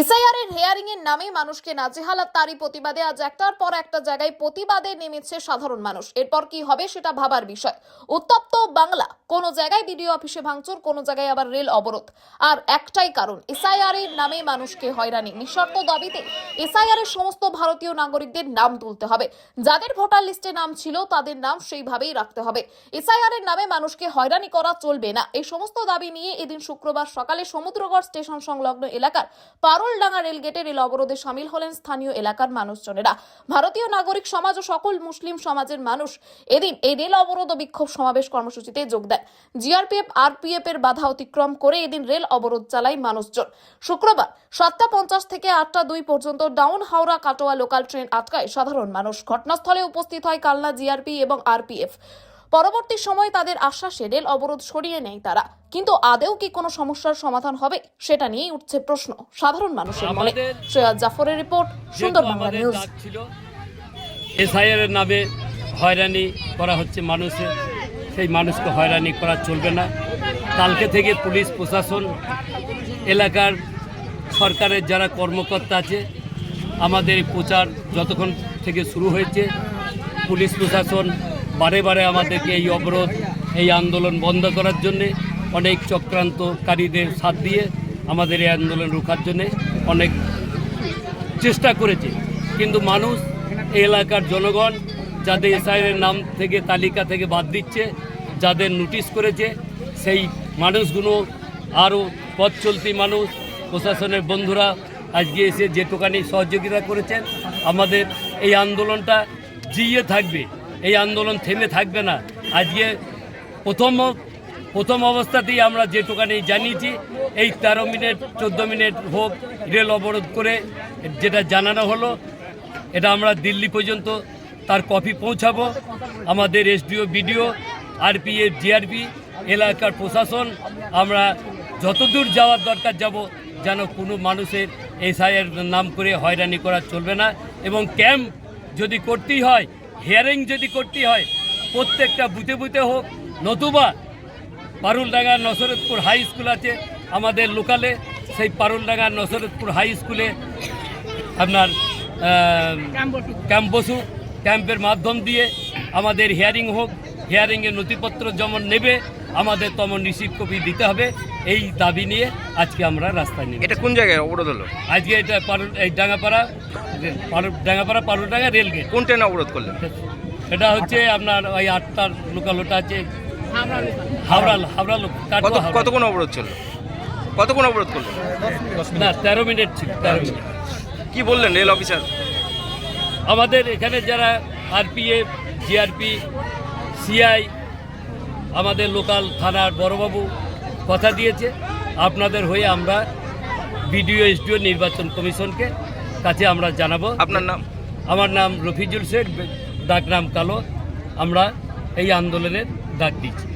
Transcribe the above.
এসআইআরের হেয়ারিং এর নামে মানুষকে নাজেহাল, তারই প্রতিবাদে আজ একটার পর একটা জায়গায় প্রতিবাদে নেমেছে সাধারণ মানুষ। এরপর কি হবে সেটা ভাবার বিষয়। উত্তপ্ত বাংলা, কোন জায়গায় বিডিও অফিসে ভাঙচুর, কোন জায়গায় আবার রেল অবরোধ। আর একটাই কারণ, এসআইআর এর নামে মানুষকে হয়রানি। নিঃশর্ত দাবিতে এসআইআর এর সমস্ত ভারতীয় নাগরিকদের নাম তুলতে হবে। যাদের ভোটার লিস্টে নাম ছিল তাদের নাম সেইভাবেই রাখতে হবে। এসআইআর এর নামে মানুষকে হয়রানি করা চলবে না। এই সমস্ত দাবি নিয়ে এদিন শুক্রবার সকালে সমুদ্রগড় স্টেশন সংলগ্ন এলাকার পারুলডাঙ্গা রেলগেটে রেল অবরোধে সামিল হলেন স্থানীয় এলাকার মানুষজনেরা। ভারতীয় নাগরিক সমাজ ও সকল মুসলিম সমাজের মানুষ এদিন এই রেল অবরোধ ও বিক্ষোভ সমাবেশ কর্মসূচিতে যোগ দেন। জিআরপিএফ আরপিএফ এর বাধা অতিক্রম করে এদিন রেল অবরোধ চালায় মানুষজন। শুক্রবার 7:50 থেকে 8:02 পর্যন্ত down Howrah Katwa local train আটকায় সাধারণ মানুষ। ঘটনাস্থলে উপস্থিত হয় কালনা জিআরপি এবং আরপিএফ। পরবর্তী সময় তাদের আশ্বাসে রেল অবরোধ সরিয়ে নেয় তারা। কিন্তু আদেও কি কোনো সমস্যার সমাধান হবে সেটা নিয়েই উঠছে প্রশ্ন সাধারণ মানুষের মনে। সৈয়দ জাফরের রিপোর্ট, সুন্দর বাংলা নিউজ। এসআইআর এর নামে হয়রানি করা হচ্ছে মানুষের, সেই মানুষকে হয়রানি করা চলবে না। কালকে থেকে পুলিশ প্রশাসন, এলাকার সরকারের যারা কর্মকর্তা আছে, আমাদের প্রচার যতক্ষণ থেকে শুরু হয়েছে, পুলিশ প্রশাসন বারে বারে আমাদেরকে এই অবরোধ, এই আন্দোলন বন্ধ করার জন্যে অনেক চক্রান্তকারীদের সাথ দিয়ে আমাদের এই আন্দোলন রোখার জন্যে অনেক চেষ্টা করেছে। কিন্তু মানুষ, এই এলাকার জনগণ যাদের এসআইআর নাম থেকে তালিকা থেকে বাদ দিচ্ছে, যাদের নোটিশ করেছে, সেই মানুষগুলো আরও পথ চলতি মানুষ, প্রশাসনের বন্ধুরা আজকে এসে যেটুকানি সহযোগিতা করেছেন, আমাদের এই আন্দোলনটা জিয়ে থাকবে, এই আন্দোলন থেমে থাকবে না। আজকে প্রথম অবস্থাতেই আমরা যেটুকানি জানিয়েছি, এই 13 মিনিট 14 মিনিট হোক রেল অবরোধ করে যেটা জানানো হলো, এটা আমরা দিল্লি পর্যন্ত তার কপি পৌঁছাবো। আমাদের এসডিও, বিডিও, আরপিএফ, জিআরপি, এলাকার প্রশাসন, আমরা যতদূর যাওয়ার দরকার যাব, যেন কোনো মানুষের এসআইআর নাম করে হয়রানি করা চলবে না। এবং ক্যাম্প যদি করতেই হয়, হিয়ারিং যদি করতেই হয়, প্রত্যেকটা বুথে বুথে হোক, নতুবা পারুলডাঙ্গা নসরতপুর হাই স্কুল আছে আমাদের লোকালে, সেই পারুলডাঙ্গা নসরতপুর হাই স্কুলে আপনার ক্যাম্প বসুক, ক্যাম্পের মাধ্যম দিয়ে আমাদের হিয়ারিং হোক। হিয়ারিংয়ের নথিপত্র যেমন নেবে, আমাদের তেমন রিসিভ কপি দিতে হবে। এই দাবি নিয়ে আজকে আমরা রাস্তায় নেই। এটা কোন জায়গায় অবরোধ হলো? আজকে এটা এই ডাঙ্গাপাড়া পারুলডাঙ্গা রেলগেট। কোন ট্রেনে অবরোধ করলেন? এটা হচ্ছে আপনার ওই 8টার লোকাল, ওটা আছে হাওড়া লোকাল। কতক্ষণ অবরোধ চললো? কতক্ষণ অবরোধ করলেন? না, 13 মিনিট ছিল। 13 মিনিট। কি বললেন রেল অফিসার? আমাদের এখানে যারা আরপিএফ, জিআরপি, সিআই, আমাদের লোকাল থানার বড়বাবু কথা দিয়েছে, আপনাদের হয়ে আমরা বিডিও, এসডিও, নির্বাচন কমিশনকে কাছে আমরা জানাবো। আপনার নাম? আমার নাম রফিজুল শেখ, ডাক নাম কালো। আমরা এই আন্দোলনের ডাক দিচ্ছি।